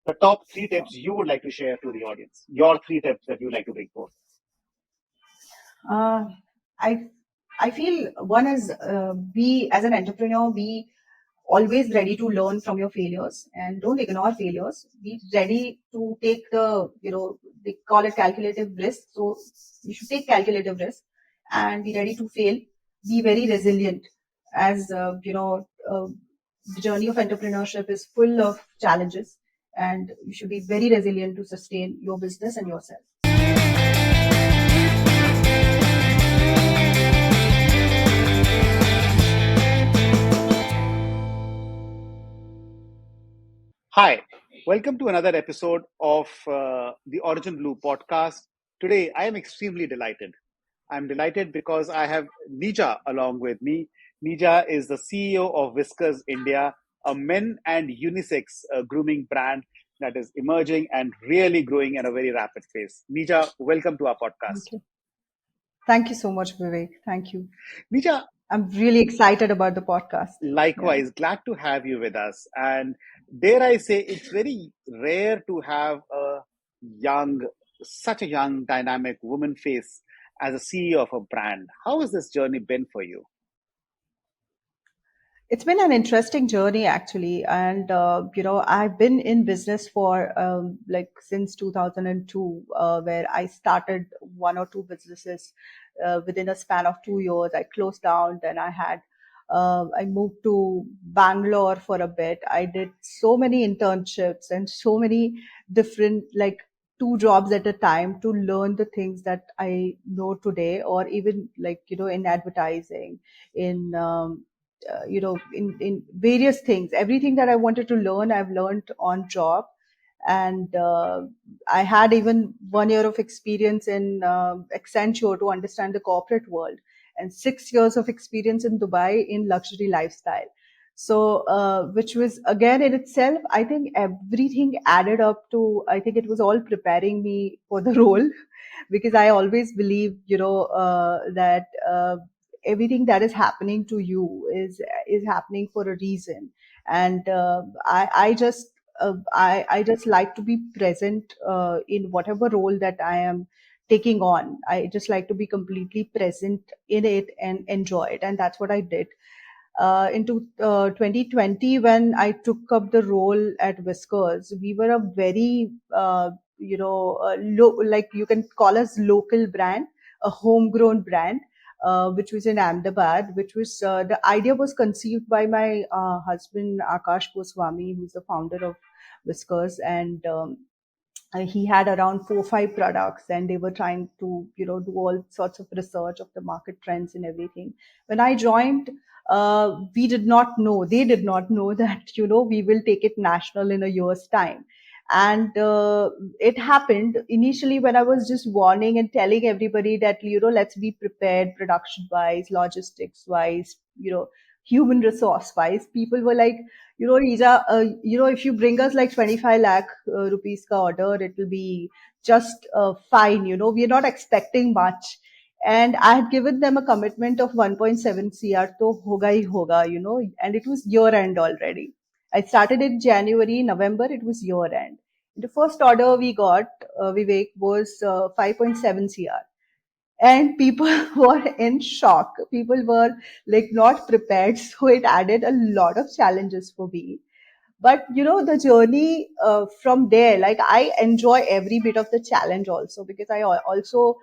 the top three Sure. tips you would like to share to the audience. Your three tips that you would like to bring forth. Uh, I I feel one is be as an entrepreneur, be always ready to learn from your failures and don't ignore failures. Be ready to take they call it calculative risk. So you should take calculative risk and be ready to fail. Be very resilient as the journey of entrepreneurship is full of challenges and you should be very resilient to sustain your business and yourself. Hi, welcome to another episode of the OriginBluy Podcast. Today, I am extremely delighted. I'm delighted because I have Neeja along with me. Neeja is the CEO of Whiskers India, a men and unisex grooming brand that is emerging and really growing at a very rapid pace. Neeja, welcome to our Thank podcast. you. Thank you so much, Vivek. Thank you. Neeja, I'm really excited about the podcast. Yeah. likewise, glad to have you with us. And dare I say, it's very rare to have young, such a young, dynamic woman face as a CEO of a brand. How has this journey been for you? It's been an interesting journey actually. And, I've been in business for like since 2002, where I started one or two businesses within a span of 2 years. I closed down, then I moved to Bangalore for a bit. I did so many internships and so many different, like, two jobs at a time to learn the things that I know today, or even like, in advertising, in in various things. Everything that I wanted to learn, I've learned on job. And I had even 1 year of experience in Accenture to understand the corporate world, and 6 years of experience in Dubai in luxury lifestyle. So, which was again in itself, I think everything added up to, I think it was all preparing me for the role, because I always believe, that everything that is happening to you is happening for a reason. And I just like to be present in whatever role that I am taking on. I just like to be completely present in it and enjoy it, and that's what I did. Into 2020, when I took up the role at Whiskers, we were a very, like you can call us local brand, a homegrown brand, which was in Ahmedabad, which was, the idea was conceived by my husband, Akash Goswami, who's the founder of Whiskers. And he had around 4 or 5 products, and they were trying to do all sorts of research of the market trends and everything. When I joined, we did not know they did not know that we will take it national in a year's time. And it happened initially when I was just warning and telling everybody that let's be prepared, production wise, logistics wise, human resource wise. People were like, Neeja, if you bring us like 25 lakh rupees ka order, it will be just fine. We're not expecting much. And I had given them a commitment of 1.7 CR, to hoga hi hoga, and it was year end already. I started in January, November, it was year end. The first order we got, Vivek, was 5.7 CR, and people were in shock. People were like not prepared, so it added a lot of challenges for me. But the journey from there, like, I enjoy every bit of the challenge also, because I also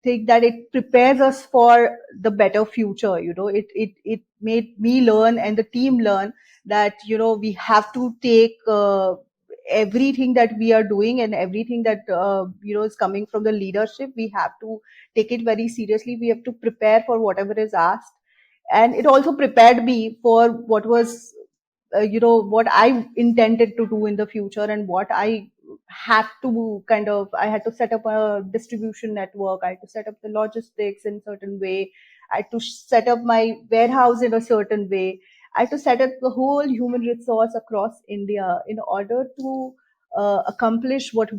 think that it prepares us for the better future. It made me learn and the team learn that we have to take everything that we are doing, and everything that is coming from the leadership. We have to take it very seriously. We have to prepare for whatever is asked. And it also prepared me for what was what I intended to do in the future, and what I had to set up a distribution network. I had to set up the logistics in certain way. I had to set up my warehouse in a certain way. I had to set up the whole human resource across India in order to accomplish what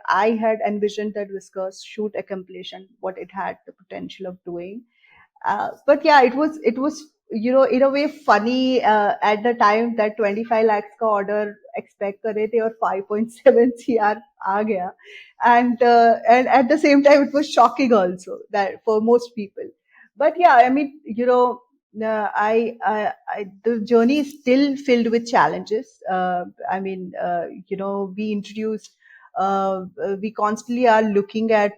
I had envisioned that Whiskers should accomplish, and what it had the potential of doing. But yeah, it was in a way funny at the time that 25 lakhs का order expect कर रहे थे और 5.7 cr आ गया. And at the same time it was shocking also that for most people. But yeah, I mean, the journey is still filled with challenges. I mean, we introduced we constantly are looking at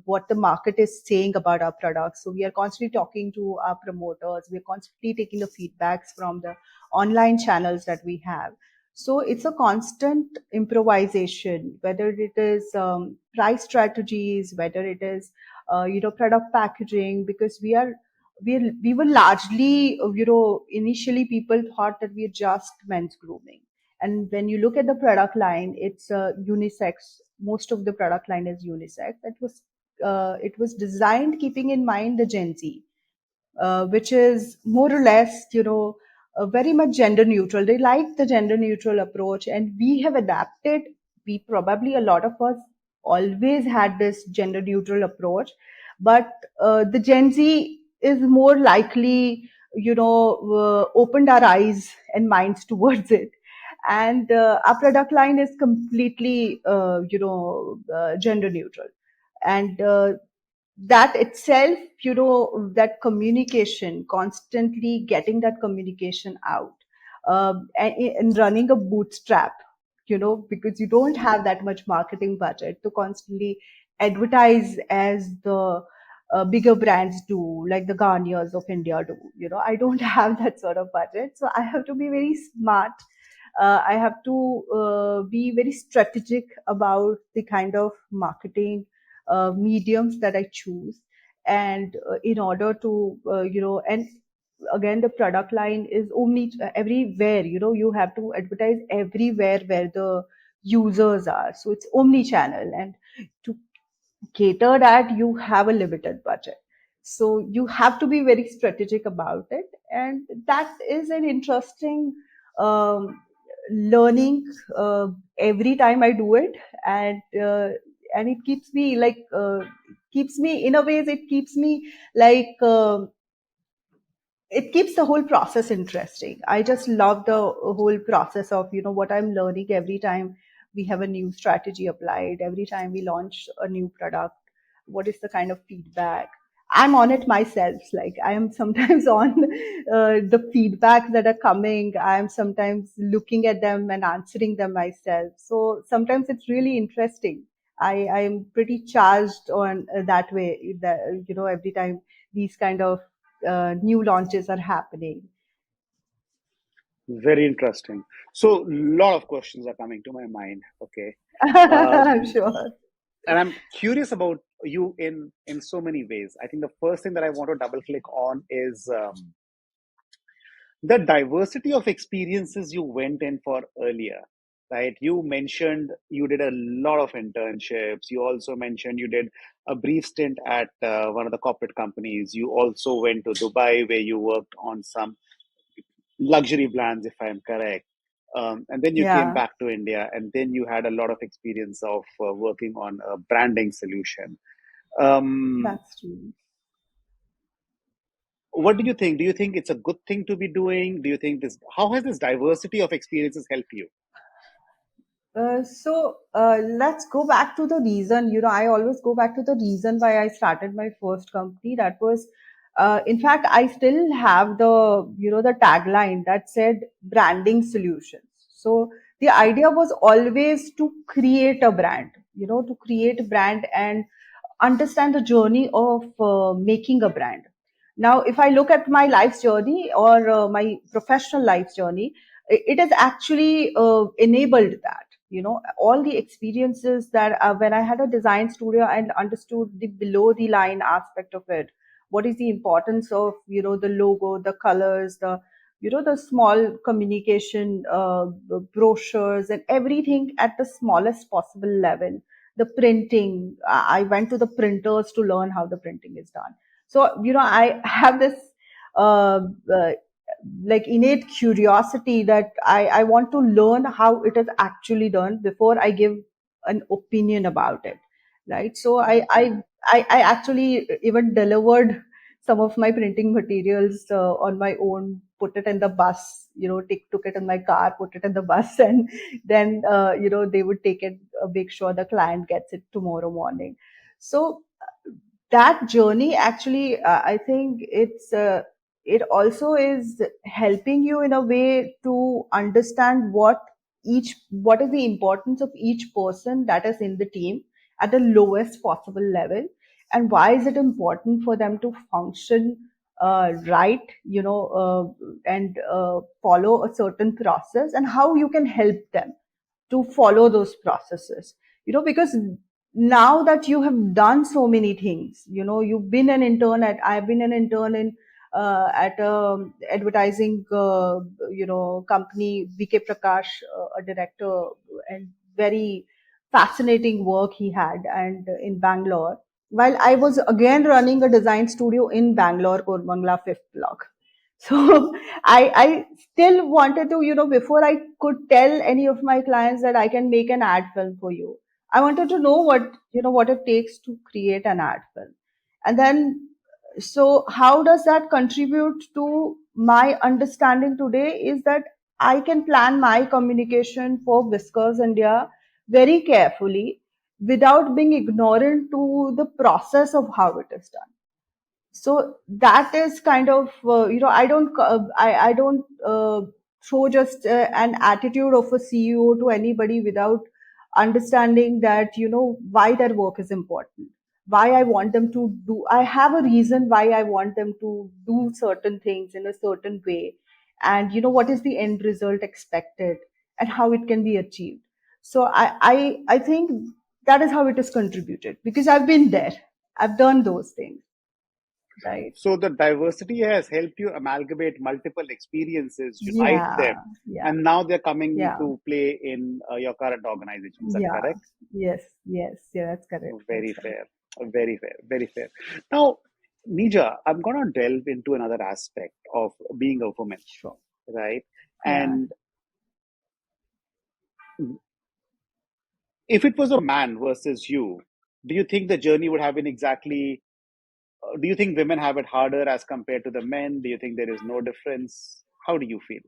what the market is saying about our products. So we are constantly talking to our promoters. We're constantly taking the feedbacks from the online channels that we have. So it's a constant improvisation, whether it is price strategies, whether it is product packaging, because we were largely initially people thought that we are just men's grooming. And when you look at the product line, it's unisex. Most of the product line is unisex. It was designed keeping in mind the Gen Z, which is more or less, very much gender neutral. They like the gender neutral approach, and we have adapted. We probably, a lot of us always had this gender neutral approach, but the Gen Z is more likely, opened our eyes and minds towards it. And our product line is completely, gender neutral. And that itself, that communication, constantly getting that communication out, and running a bootstrap, because you don't have that much marketing budget to constantly advertise as the bigger brands do, like the Garniers of India do. I don't have that sort of budget, so I have to be very smart. I have to be very strategic about the kind of marketing mediums that I choose. And in order to, and again, the product line is only everywhere, you have to advertise everywhere where the users are. So it's omni channel. And to cater that, you have a limited budget. So you have to be very strategic about it. And that is an interesting um, learning every time I do it. And it keeps me like, keeps me in a ways, it keeps me like, it keeps the whole process interesting. I just love the whole process of, what I'm learning every time we have a new strategy applied, every time we launch a new product, what is the kind of feedback. I'm on it myself. Like, I am sometimes on the feedback that are coming. I am sometimes looking at them and answering them myself. So sometimes it's really interesting. I am pretty charged on that way, that, every time these kind of new launches are happening. Very interesting. So, a lot of questions are coming to my mind. Okay. I'm Um, sure. and I'm curious about you in so many ways. I think the first thing that I want to double click on is the diversity of experiences you went in for earlier, right? You mentioned you did a lot of internships. You also mentioned you did a brief stint at one of the corporate companies. You also went to Dubai where you worked on some luxury brands, if I'm correct. And then you came Yeah, back to India, and then you had a lot of experience of working on a branding solution. Um, that's true. what do you think? Do you think it's a good thing to be doing? Do you think this? How has this diversity of experiences helped you? So let's go back to the reason. I always go back to the reason why I started my first company. That was, in fact, I still have the tagline that said branding solutions. So the idea was always to create a brand, to create a brand and understand the journey of making a brand. Now, if I look at my life's journey or my professional life's journey, it has actually enabled that. All the experiences that when I had a design studio and understood the below the line aspect of it, what is the importance of the logo, the colors, the small communication brochures and everything at the smallest possible level. The printing, I went to the printers to learn how the printing is done. So I have this uh, uh, like innate curiosity that I want to learn how it is actually done before I give an opinion about it, right? So I actually even delivered some of my printing materials on my own, put it in the bus, took it in my car, put it in the bus, and then they would take it, make sure the client gets it tomorrow morning. So that journey actually, I think it also is helping you in a way to understand what is the importance of each person that is in the team at the lowest possible level, and why is it important for them to function right, and follow a certain process, and how you can help them to follow those processes, because now that you have done so many things, you've been an intern at I've been an intern in at a advertising company, VK Prakash, a director, and very fascinating work he had, and in Bangalore, while I was again running a design studio in Bangalore, Korbangla, fifth block. So I still wanted to, before I could tell any of my clients that I can make an ad film for you, I wanted to know what it takes to create an ad film. And then, so how does that contribute to my understanding today is that I can plan my communication for Whiskers India very carefully without being ignorant to the process of how it is done. So that is kind of, I don't throw just an attitude of a CEO to anybody without understanding that, why their work is important, why I want them to do, I have a reason why I want them to do certain things in a certain way, and what is the end result expected, and how it can be achieved. So I think that is how it is contributed, because I've been there, I've done those things, right? So the diversity has helped you amalgamate multiple experiences, unite Yeah, them, yeah, and now they're coming yeah, to play in your current organization. Is that yeah. correct? Yes, yes, yeah, that's correct. That's Very correct. fair, very fair, very fair. Now, Nija, I'm going to delve into another aspect of being a woman, Sure. right? Yeah. And if it was a man versus you, do you think the journey would have been exactly? Do you think women have it harder as compared to the men? Do you think there is no difference? How do you feel?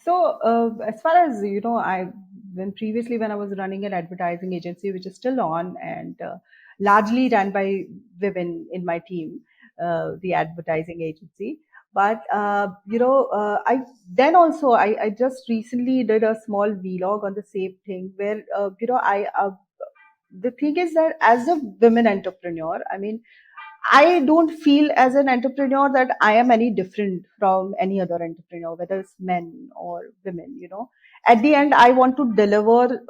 So, as far as when I was running an advertising agency, which is still on, and largely run by women in my team, the advertising agency. But I then also I just recently did a small vlog on the same thing where I the thing is that as a women entrepreneur, I mean, I don't feel as an entrepreneur that I am any different from any other entrepreneur, whether it's men or women. At the end, I want to deliver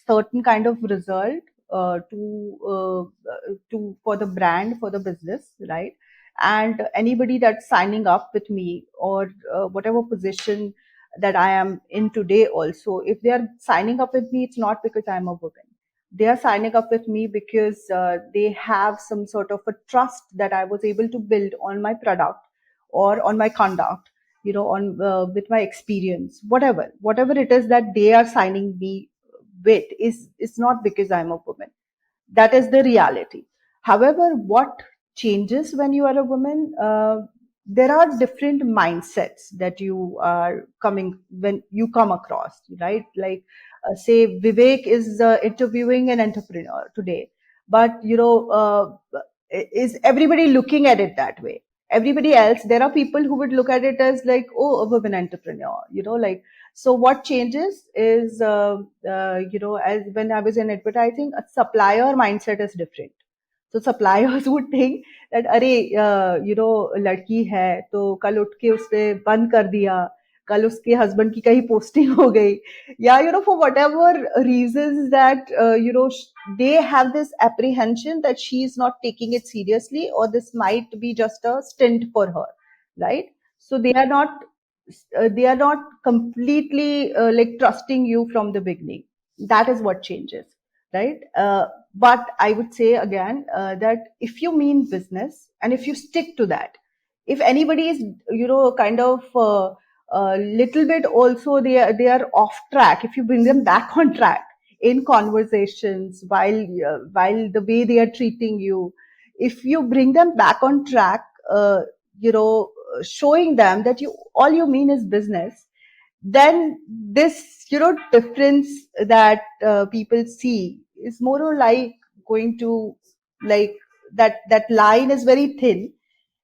certain kind of result to for the brand, for the business, right? And anybody that's signing up with me, or whatever position that I am in today, also, if they are signing up with me, it's not because I'm a woman. They are signing up with me because they have some sort of a trust that I was able to build on my product or on my conduct, on with my experience, whatever it is that they are signing me with is not because I'm a woman. That is the reality. However, what changes when you are a woman? There are different mindsets that you are coming when you come across, right? Like, say, Vivek is interviewing an entrepreneur today, but is everybody looking at it that way? Everybody else, there are people who would look at it as like, oh, a woman entrepreneur, like. So what changes is, as when I was in advertising, a supplier mindset is different. So suppliers would think that, अरे लड़की है तो कल उठ के उसने बंद कर दिया, कल उसके हस्बैंड की कहीं पोस्टिंग हो गई, या for whatever reasons that they have this apprehension that she is not taking it seriously, or this might be just a stint for her, right? So they are not completely like trusting you from the beginning. That is what changes, right? But I would say again that if you mean business and if you stick to that, if anybody is kind of little bit also they are off track, if you bring them back on track in conversations, while the way they are treating you, if you bring them back on track, you know, showing them that you all you mean is business, then this, you know, difference that people see is more or like going to, like, that line is very thin,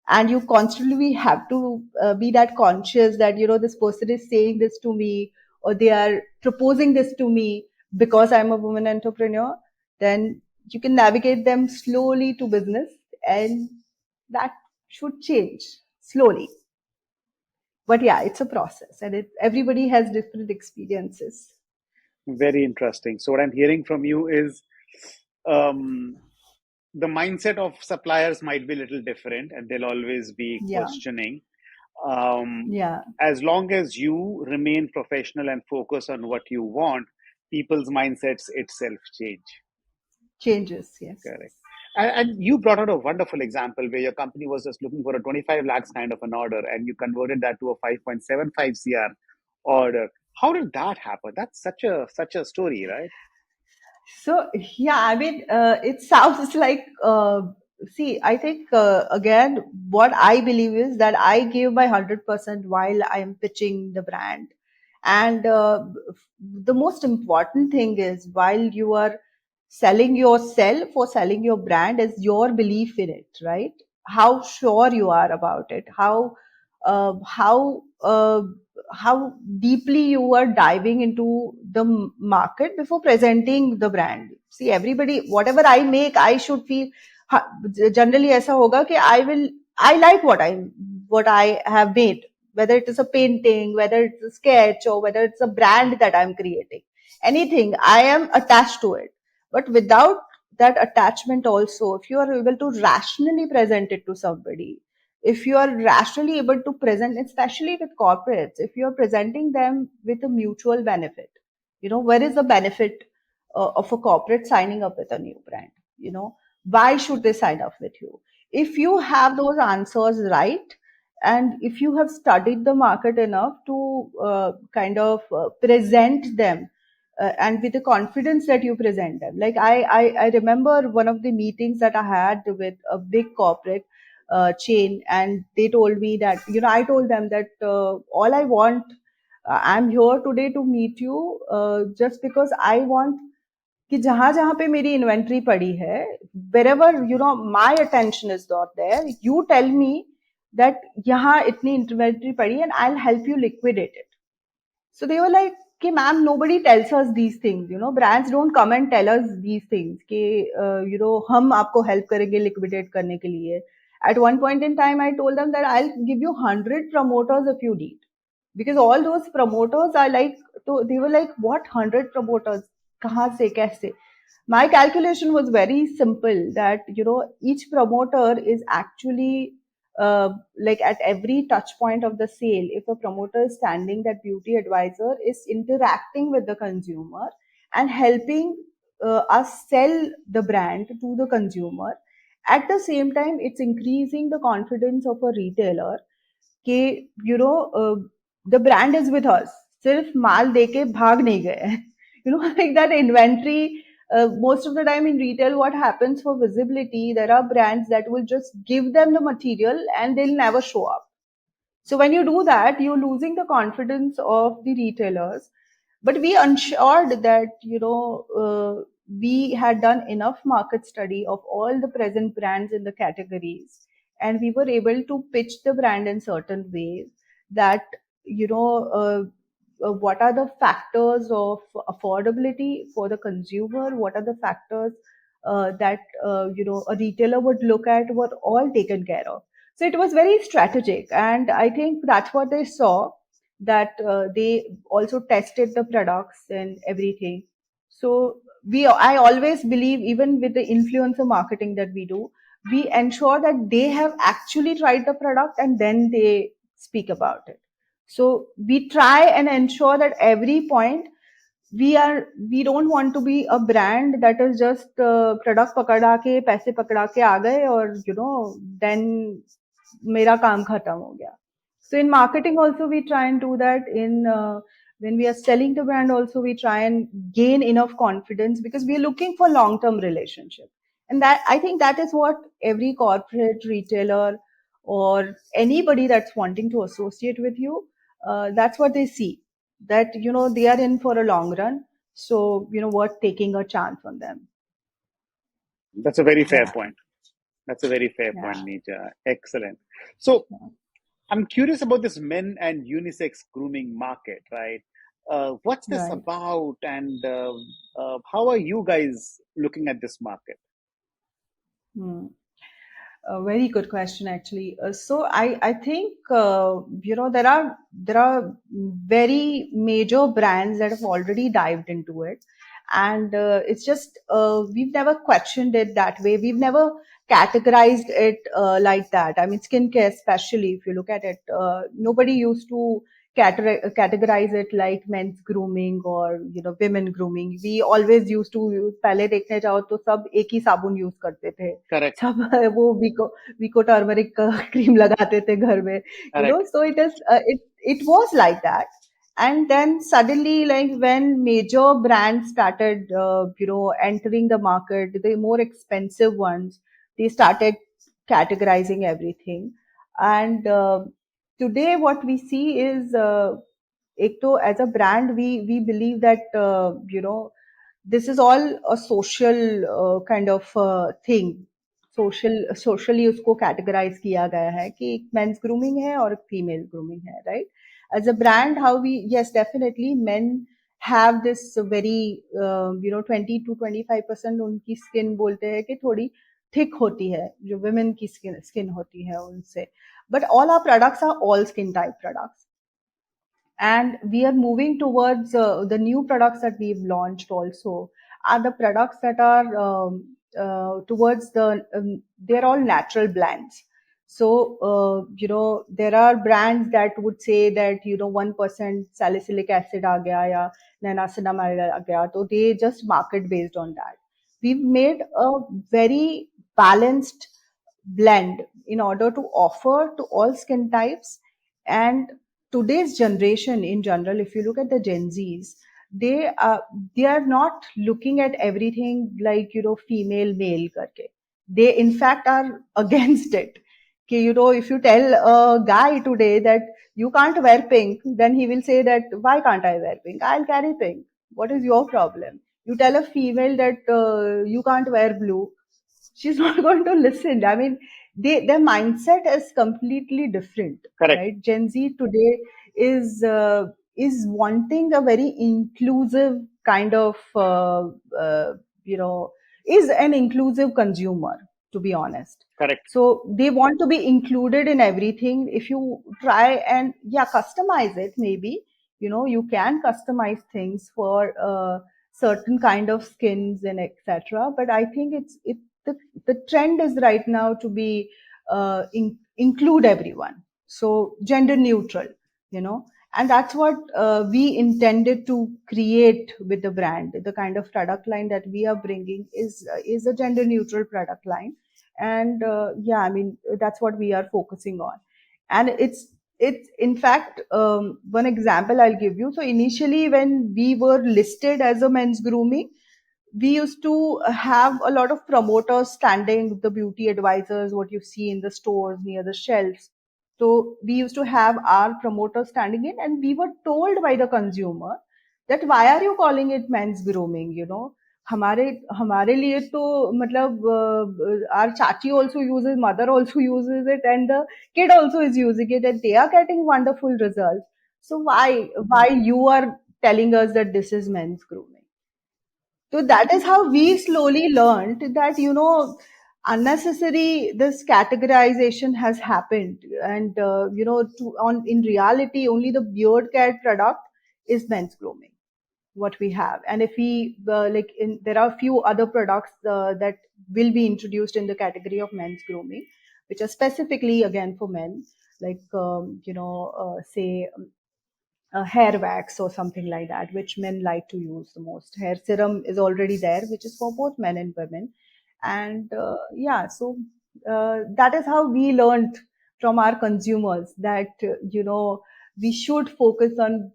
and you constantly have to be that conscious that, you know, this person is saying this to me, or they are proposing this to me because I'm a woman entrepreneur. Then you can navigate them slowly to business, and that should change slowly. But yeah, it's a process, and everybody has different experiences. Very interesting. So what I'm hearing from you is um, the mindset of suppliers might be a little different, and they'll always be Yeah, questioning. Um, yeah, as long as you remain professional and focus on what you want, people's mindsets itself change. changes. Yes, Correct. yes. And you brought out a wonderful example where your company was just looking for a 25 lakhs kind of an order, and you converted that to a 5.75 CR order. How did that happen? That's such a story, right? So yeah, I mean, it sounds like. See, I think again, what I believe is that I give my 100% while I am pitching the brand, and the most important thing is while you are selling yourself or selling your brand is your belief in it, right? How sure you are about it, uh, how uh, how deeply you are diving into the market before presenting the brand. See, everybody, whatever I make, I should feel, generally ऐसा होगा कि I like what I have made, whether it is a painting, whether it's a sketch, or whether it's a brand that I'm creating. Anything, I am attached to it. But without that attachment also, if you are able to rationally present it to somebody, if you are rationally able to present, especially with corporates, if you are presenting them with a mutual benefit, you know, where is the benefit of a corporate signing up with a new brand? You know, why should they sign up with you? If you have those answers right, and if you have studied the market enough to kind of present them, and with the confidence that you present them. Like I remember one of the meetings that I had with a big corporate chain, and they told me that, you know, I told them that all I want, I'm here today to meet you just because I want कि जहां जहां पे मेरी inventory पड़ी है, wherever, you know, my attention is not there, you tell me that यहाँ इतनी inventory पड़ी and I'll help you liquidate it. So they were like, कि ma'am, nobody tells us these things, you know, brands don't come and tell us these things कि you know, हम आपको help करेंगे liquidate करने के लिए. At one point in time, I told them that I'll give you 100 promoters if you need, because all those promoters are like, so they were like, what 100 promoters? कहाँ से कैसे? My calculation was very simple that, you know, each promoter is actually like at every touch point of the sale, if a promoter is standing, that beauty advisor is interacting with the consumer and helping us sell the brand to the consumer. At the same time, it's increasing the confidence of a retailer कि you know the brand is with us, सिर्फ माल देके भाग नहीं गए you know, like that inventory. Most of the time in retail, what happens for visibility, there are brands that will just give them the material and they'll never show up. So when you do that, you're losing the confidence of the retailers. But we ensured that, you know, we had done enough market study of all the present brands in the categories, and we were able to pitch the brand in certain ways that, you know, what are the factors of affordability for the consumer, what are the factors that you know, a retailer would look at, were all taken care of. So it was very strategic, and I think that's what they saw, that they also tested the products and everything. So I always believe, even with the influencer marketing that we do, we ensure that they have actually tried the product and then they speak about it. So we try and ensure that every point, we don't want to be a brand that is just product पकड़ा के पैसे पकड़ा के आ गए, और you know, then मेरा काम खत्म हो गया. So in marketing also we try and do that. In when we are selling the brand also, we try and gain enough confidence, because we are looking for long term relationship. And that, I think, that is what every corporate retailer or anybody that's wanting to associate with you, that's what they see, that they are in for a long run, so worth taking a chance on them. That's a very fair Yeah, point. That's a very fair yeah, point, Neeja. Excellent. So yeah. I'm curious about this men and unisex grooming market, right? What's this Right. about, and how are you guys looking at this market? Hmm. A very good question, actually. So I think there are very major brands that have already dived into it, and it's just we've never questioned it that way. We've never categorized it like that. I mean, skincare, especially if you look at it, nobody used to categorize it like men's grooming or women grooming. We always used to use, पहले देखने जाओ तो सब एक ही साबुन use करते थे, Correct, सब वो विको टर्मरिक का क्रीम लगाते थे घर में, correct, so it was like that. And then suddenly, like when major brands started entering the market, the more expensive ones, they started categorizing everything. And today what we see is, एक तो as a brand, we believe that this is all a social kind of thing. Socially उसको categorize किया गया है कि एक men's grooming है और एक female grooming है, right? As a brand, how we, yes, definitely men have this very 20 to 25% उनकी skin बोलते हैं कि थोड़ी thick होती है, जो women की skin होती है उनसे, but all our products are all skin type products. And we are moving towards the new products that we've launched also are the products that are towards the they're all natural blends. So there are brands that would say that 1% salicylic acid aa gaya ya niacinamide aa gaya, so they just market based on that. We've made a very balanced blend in order to offer to all skin types. And today's generation in general, if you look at the Gen Zs, they are they are not looking at everything like female male karke. They in fact are against it. कि, if you tell a guy today that you can't wear pink, then he will say that why can't I wear pink? I'll carry pink. What is your problem? You tell a female that you can't wear blue, she's not going to listen. I mean, their mindset is completely different, correct, right? Gen Z today is wanting a very inclusive kind of you know is an inclusive consumer, to be honest. correct, So they want to be included in everything. If you try and, yeah, customize it, maybe you can customize things for certain kind of skins and etc. But I think the trend is right now to be include everyone, so gender neutral, and that's what we intended to create with the brand. The kind of product line that we are bringing is a gender neutral product line. And yeah, I mean, that's what we are focusing on. And it's in fact, one example I'll give you. So initially, when we were listed as a men's grooming, we used to have a lot of promoters standing, the beauty advisors, what you see in the stores near the shelves. So we used to have our promoters standing in, and we were told by the consumer that why are you calling it men's grooming? हमारे हमारे लिए तो मतलब our chachi also uses, mother also uses it, and the kid also is using it, and they are getting wonderful results. So why you are telling us that this is men's grooming? So that is how we slowly learned that, unnecessary this categorization has happened. And, in reality, only the beard care product is men's grooming, what we have. And if we, there are a few other products that will be introduced in the category of men's grooming, which are specifically again for men, like, say, hair wax or something like that, which men like to use the most. Hair serum is already there, which is for both men and women. And yeah, so that is how we learned from our consumers that, we should focus on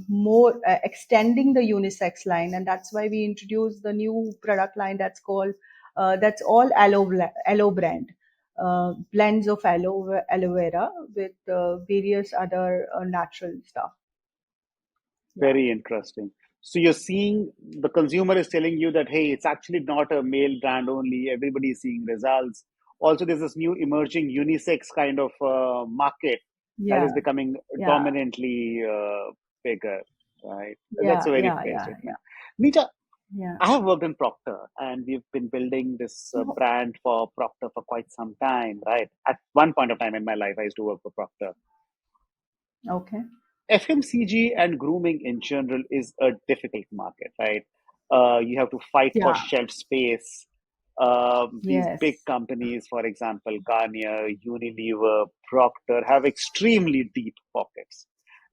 more extending the unisex line. And that's why we introduced the new product line that's called That's all aloe brand. Blends of aloe vera with various other natural stuff. Yeah. Very interesting. So you're seeing the consumer is telling you that, hey, it's actually not a male brand only. Everybody is seeing results. Also, there's this new emerging unisex kind of market that Yeah. is becoming Yeah. dominantly bigger, right? That's Yeah. a very Yeah. fair Yeah. statement. Yeah. Nita, Yeah. I have worked in Procter and we've been building this So, brand for Procter for quite some time, right? At one point of time in my life, I used to work for Procter. okay. FMCG and grooming in general is a difficult market, right? You have to fight for Yeah. shelf space. These big Yes. companies, for example, Garnier, Unilever, Procter, have extremely deep pockets,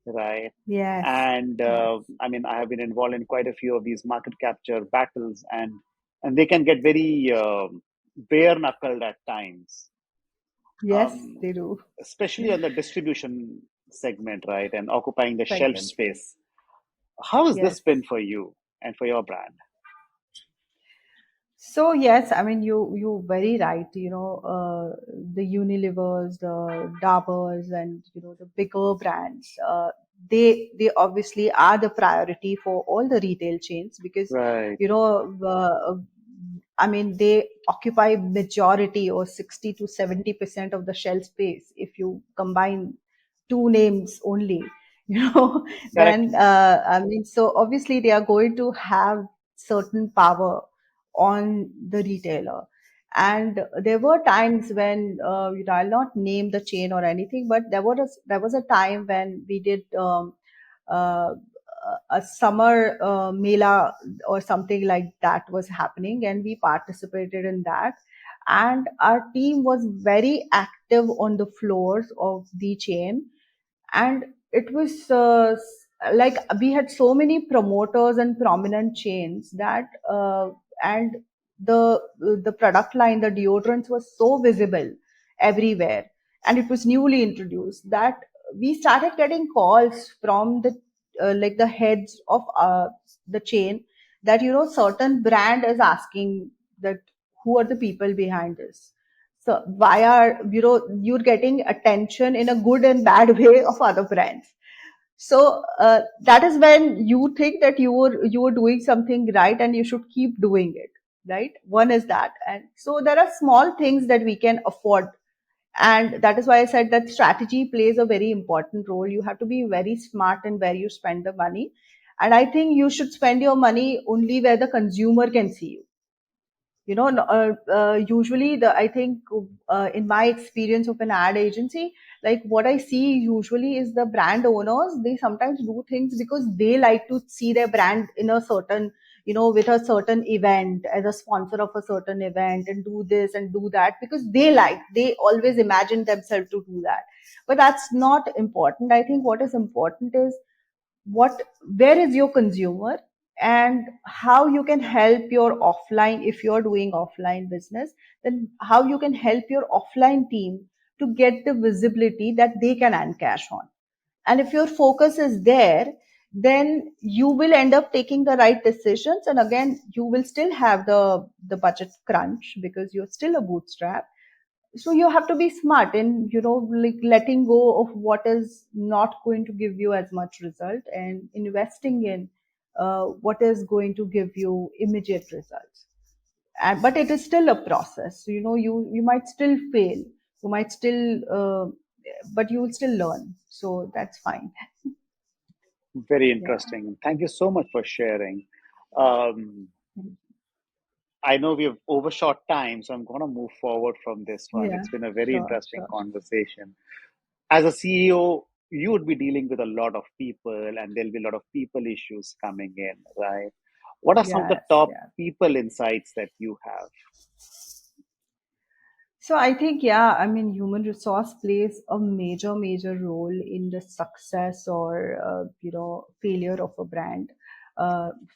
right? Yes. And Yes. I mean, I have been involved in quite a few of these market capture battles, and they can get very bare knuckled at times. Yes, Um, they do. Especially on the distribution segment, right, and occupying the shelf Segment. Yes. space. How has this Yes. been for you and for your brand? So yes, I mean you very right. The Unilevers, the Daburs, and the bigger brands. They obviously are the priority for all the retail chains because Right, I mean they occupy majority or 60 to 70% of the shelf space if you combine two names only. correct. Then I mean so obviously they are going to have certain power on the retailer. And there were times when, I'll not name the chain or anything, but there was a time when we did uh, a summer mela or something like that was happening, and we participated in that. And our team was very active on the floors of the chain, and it was like we had so many promoters and prominent chains that and the product line, the deodorants, was so visible everywhere, and it was newly introduced that we started getting calls from the like the heads of the chain, that certain brand is asking that who are the people behind this. So why are you're getting attention in a good and bad way of other brands? So that is when you think that you were doing something right and you should keep doing it, right? One is that. And so there are small things that we can afford, and that is why I said that strategy plays a very important role. You have to be very smart in where you spend the money, and I think you should spend your money only where the consumer can see you. Usually I think in my experience of an ad agency, like what I see usually is the brand owners, they sometimes do things because they like to see their brand in a certain, with a certain event, as a sponsor of a certain event, and do this and do that because they always imagine themselves to do that. But that's not important. I think what is important is what where is your consumer, and how you can help your offline, if you're doing offline business, then how you can help your offline team to get the visibility that they can encash on. And if your focus is there, then you will end up taking the right decisions, and again you will still have the budget crunch because you're still a bootstrap. So you have to be smart in like letting go of what is not going to give you as much result, and investing in what is going to give you immediate results. But it is still a process. So, you might still fail, you might still but you will still learn, so that's fine. Very Yeah. interesting. Thank you so much for sharing. Um, I know we have overshot time, so I'm going to move forward from this one. Yeah, It's been a very sure, interesting sure. conversation. As a CEO, you would be dealing with a lot of people, and there'll be a lot of people issues coming in, right? What are some of the Yes, top yes. people insights that you have? So I think, yeah, I mean, human resource plays a major, major role in the success or, failure of a brand.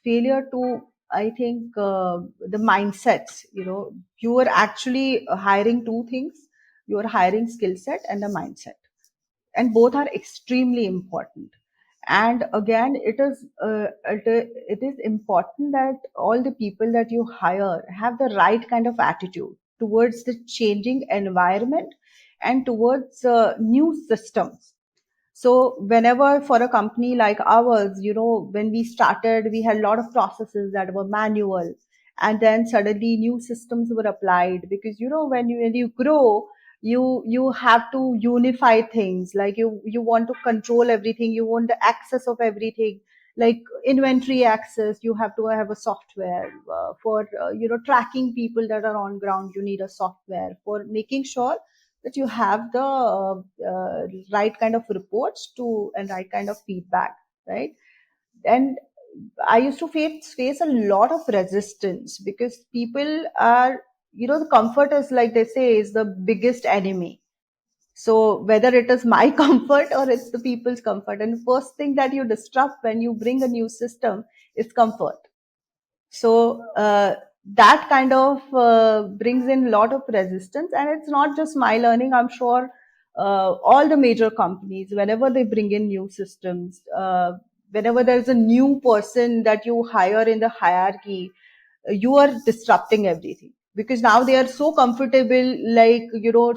Failure to, I think, the mindsets, you are actually hiring two things. You are hiring skill set and a mindset, and both are extremely important. And again, it is important that all the people that you hire have the right kind of attitude towards the changing environment and towards new systems. So whenever for a company like ours, when we started, we had a lot of processes that were manual, and then suddenly new systems were applied, because when you grow, you have to unify things. Like you want to control everything, you want the access of everything, like inventory access. You have to have a software for tracking people that are on ground. You need a software for making sure that you have the right kind of reports to and right kind of feedback, right? And I used to face a lot of resistance, because people are, the comfort is, like they say, is the biggest enemy. So whether it is my comfort or it's the people's comfort, and the first thing that you disrupt when you bring a new system is comfort. So that kind of brings in a lot of resistance, and it's not just my learning. I'm sure all the major companies, whenever they bring in new systems, whenever there's a new person that you hire in the hierarchy, you are disrupting everything, because now they are so comfortable, like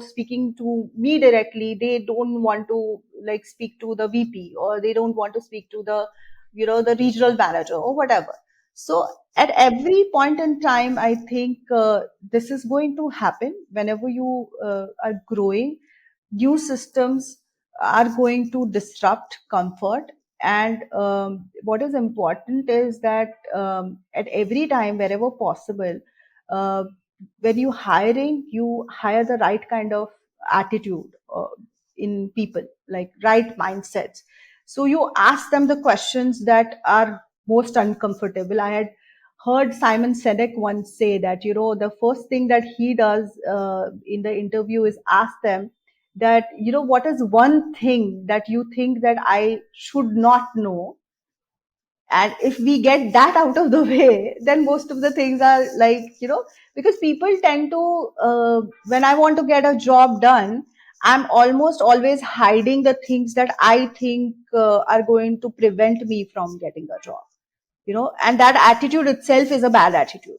speaking to me directly. They don't want to like speak to the VP, or they don't want to speak to the the regional manager or whatever. So at every point in time, I think this is going to happen. Whenever you are growing, new systems are going to disrupt comfort. And what is important is that at every time, wherever possible, uh, when you hire the right kind of attitude in people, like right mindsets. So you ask them the questions that are most uncomfortable. I had heard Simon Sinek once say that the first thing that he does in the interview is ask them that what is one thing that you think that I should not know. And if we get that out of the way, then most of the things are like, because people tend to when I want to get a job done, I'm almost always hiding the things that I think are going to prevent me from getting a job, and that attitude itself is a bad attitude.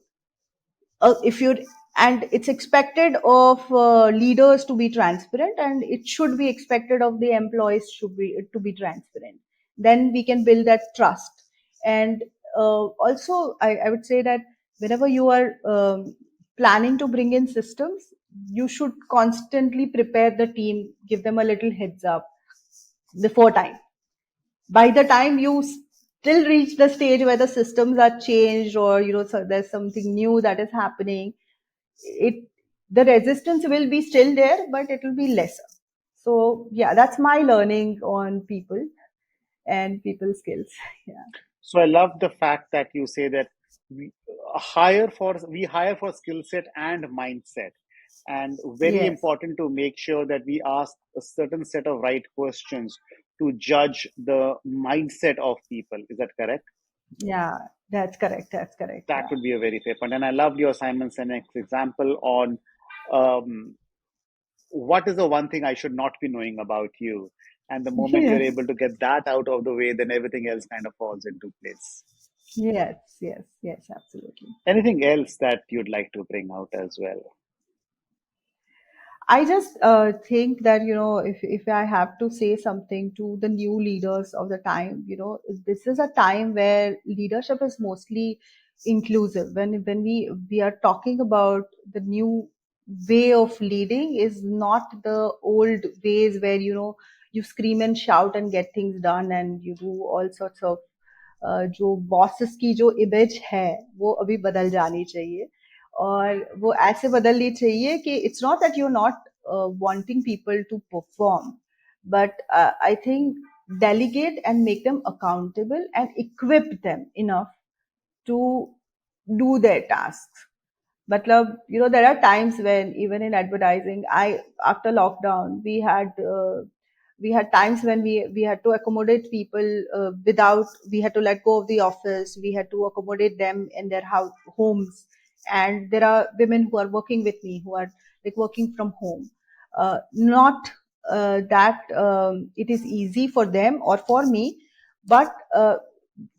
If you And it's expected of leaders to be transparent, and it should be expected of the employees should be to be transparent. Then we can build that trust. And also, I would say that whenever you are planning to bring in systems, you should constantly prepare the team, give them a little heads up before time. By the time you still reach the stage where the systems are changed, or so there's something new that is happening, it the resistance will be still there, but it will be lesser. So yeah, that's my learning on people and people skills. Yeah. So I love the fact that you say that we hire for skill set and mindset, and very Yes. important to make sure that we ask a certain set of right questions to judge the mindset of people. Is that correct? Yeah, that's correct. That's correct. That Yeah. would be a very fair point. And I loved your Simon Sinek's example on um, what is the one thing I should not be knowing about you. And the moment you're Yes. able to get that out of the way, then everything else kind of falls into place. Yes. Yes. Yes. Absolutely. Anything else that you'd like to bring out as well? I just think that if I have to say something to the new leaders of the time, this is a time where leadership is mostly inclusive. When we are talking about the new way of leading, is not the old ways where you scream and shout and get things done, and you do all sorts of जो bosses की जो image है वो अभी बदल जानी चाहिए, और वो ऐसे बदलनी चाहिए कि it's not that you not wanting people to perform, but I think delegate and make them accountable and equip them enough to do their tasks. Matlab, there are times when even in advertising, after lockdown, we had times when we had to accommodate people without, we had to let go of the office, we had to accommodate them in their homes. And there are women who are working with me who are like working from home. Not that it is easy for them or for me, But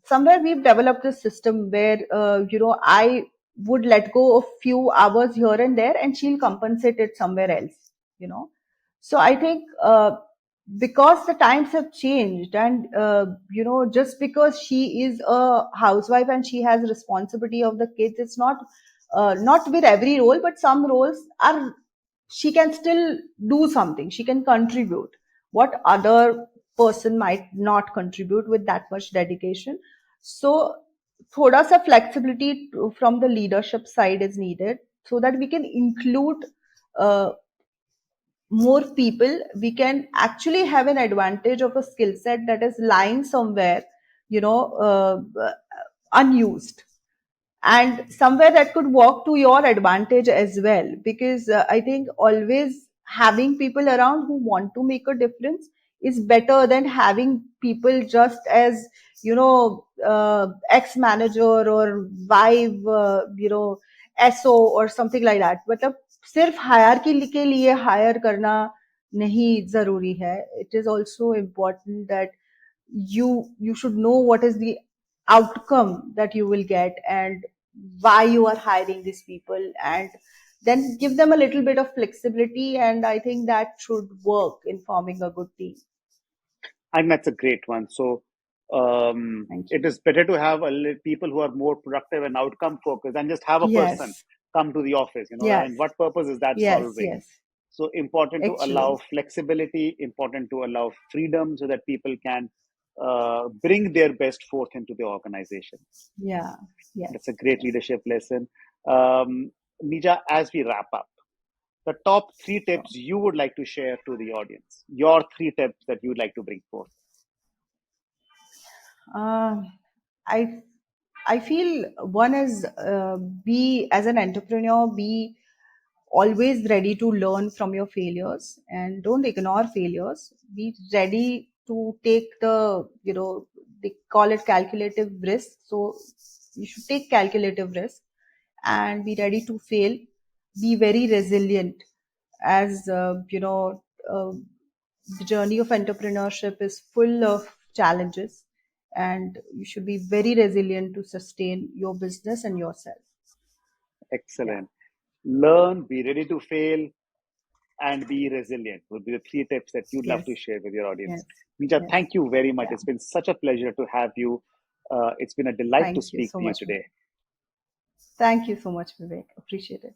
somewhere we've developed a system where I would let go of few hours here and there, and she'll compensate it somewhere else. So I think because the times have changed, and just because she is a housewife and she has responsibility of the kids, it's not with every role, but some roles are, she can still do something, she can contribute what other person might not contribute with that much dedication. So thoda sa flexibility from the leadership side is needed, so that we can include uh, more people. We can actually have an advantage of a skill set that is lying somewhere, you know unused, and somewhere that could work to your advantage as well, because I think always having people around who want to make a difference is better than having people just as ex manager or vibe SO or something like that. मतलब सिर्फ hierarchy के लिए higher करना नहीं जरूरी है. It is also important that you should know what is the outcome that you will get, and why you are hiring these people, and then give them a little bit of flexibility, and I think that should work in forming a good team. I think that's a great one. So Thank it you. is better to have people who are more productive and outcome focused than just have a person Yes, come to the office, yes, and what purpose is that yes, solving? yes, So important to allow actually, flexibility, important to allow freedom so that people can bring their best forth into the organization. yeah, That's a yes, great yes, leadership lesson. Nija, as we wrap up, the top three sure. tips you would like to share to the audience, your three tips that you'd like to bring forth. uh, I I feel one is, be as an entrepreneur, be always ready to learn from your failures and don't ignore failures. Be ready to take they call it calculative risk. So you should take calculative risk and be ready to fail. Be very resilient, as the journey of entrepreneurship is full of challenges, and you should be very resilient to sustain your business and yourself. Yeah. Excellent. Learn, be ready to fail, and be resilient would be the three tips that you'd love Yes. to share with your Yes. audience. Nija, Yes. thank you very much. Yeah. It's been such a pleasure to have you. It's been a delight to Thank you speak so to you much, today. Vivek. Thank you so much, Vivek. Appreciate it.